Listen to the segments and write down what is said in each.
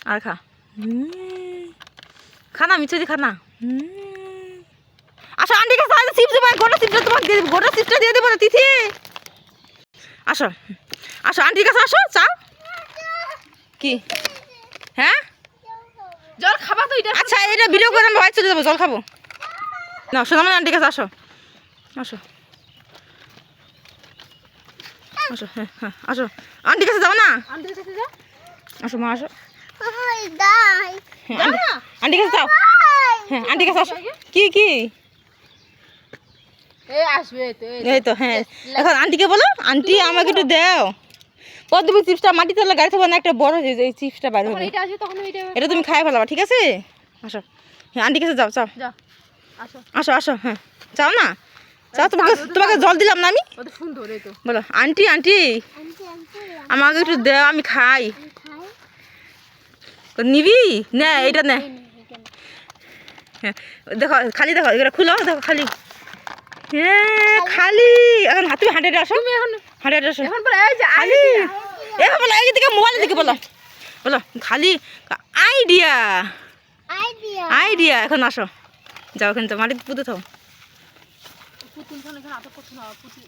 আর খা খানা মিছরি খানা আসো আন্টি কাছে আসো চিপস ভাই গোটা চিপসটা তোমাকে দিয়ে দেবো গোটা চিপসটা দিয়ে দেবো না তিথি আসো আসো আন্টির কাছে আসো চাও কি হ্যাঁ জল খাবা তো এটা আচ্ছা এটা ভিডিও করে আমি বাইরে চলে যাবো জল খাবো না সোনামণি আন্টির কাছে আসো আসো আসো হ্যাঁ হ্যাঁ আসো আন্টির কাছে যাও না আন্টির কাছে যা আসো মা আসো যা না আন্টির কাছে যাও হ্যাঁ আন্টির কাছে আসো কি কি এই আসবে তো এই তো হ্যাঁ এখন আন্টিকে বলো আন্টি আমাকে একটু দাও তুমি চিপসটা মাটি তোলা গাড়ি থাকবে না একটা বড় এই চিপসটা বাইরে হবে এটা আসবে তখন ওইটা এটা তুমি খাই ফেলাবা ঠিক আছে আসো হ্যাঁ আন্টির কাছে যাও চাও যা আসো আসো আসো হ্যাঁ চাও না চাও তোমাকে তোমাকে জল দিলাম না আমি কত সুন্দর এই তো বলো আন্টি আন্টি আমাকে একটু দাও আমি খাই নিবি নে এটা নে হ্যাঁ দেখো খালি দেখো এগুলো খুলো দেখো খালি হ্যাঁ খালি এখন তুমি হাঁটে আসো তুমি এখন হাঁটে আসো এখন বলে এই যে খালি এবার বলো এই দিকে মোবাইলের দিকে বলো বলো খালি আইডিয়া আইডিয়া এখন আসো যাও ওখানে তো মাটিতে পুঁতে থাও পুতুল খানে এখানে আটক করছ না পুতুল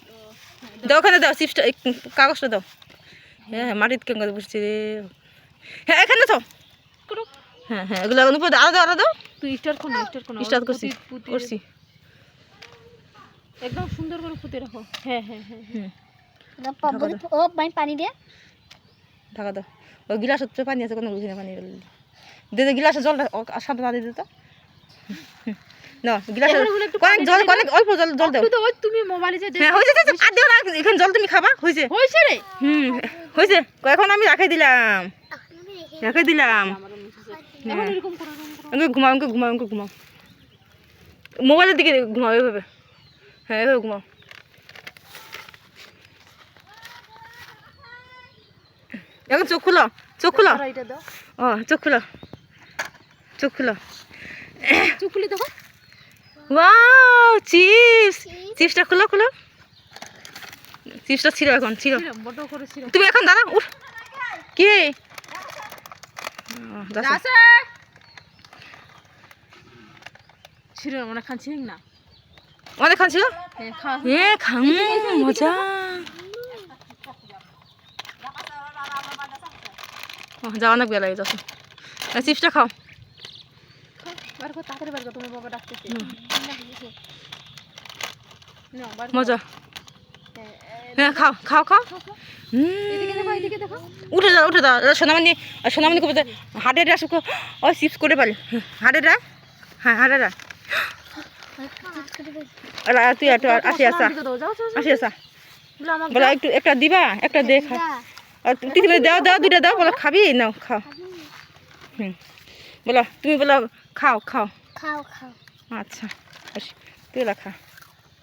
দাও ওখানে দাও চিপসটা কাগজটা দাও হ্যাঁ হ্যাঁ মাটিতে কেন কথা বুঝছি রে হ্যাঁ এখানে তো করো হ্যাঁ হ্যাঁ এগুলো এখন উপরে আরো দাও তুই স্টার্ট করো স্টার্ট করছি করছি একদম সুন্দর করে পুঁতে রাখো হ্যাঁ হ্যাঁ হ্যাঁ হুম ও পানি দিয়ে ঢাকা দাও ওই গিলাস হচ্ছে পানি আছে কোনো বুঝি না পানি দে দে গিলাসে জলটা সাথে পানি দিতে তো না গিলাসে অনেক জল অনেক অল্প জল জল দাও তো ওই তুমি মোবাইলে যে হ্যাঁ হয়েছে আর দিও না এখানে জল তুমি খাবা হয়েছে হইছে রে হয়েছে এখন আমি রাখে দিলাম এখন এরকম করো ঘুমাও ঘুমাও মোবাইলের দিকে ঘুমাও এভাবে হ্যাঁ এভাবে ঘুমাও এখন চোখ খুলো এটা দাও ও চোখ খুলো চুপ খুলে দেখো ওয়াও চিপসটা খুলো চিপসটা ছিল এখন ছিল বড় করে ছিল তুমি এখন দাঁড়া উঠ কি আছে ছিল অনেক খাচ্ছি না অনেকক্ষণ ছিল হ্যাঁ খা খাম মজা যাওয়া অনেক বেলা যাচ্ছে চিপসটা খাও বার কর তাড়াতাড়ি বার কর তোমার বাবা ডাকতেছে না বার মজা হ্যাঁ খাও এদিকে দেখো উঠে দাও সোনামণি কবে হাটের আসুক ওই চিপস করে পারি হাটের হ্যাঁ হাটের তুই একটু আসি আসা বলো একটু একটা দিবা একটা দে খা দাও দুইটা দাও বলো খাবি নাও খাও বলো তুমি বলো খাও আচ্ছা তুই খা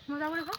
মজা করে খাও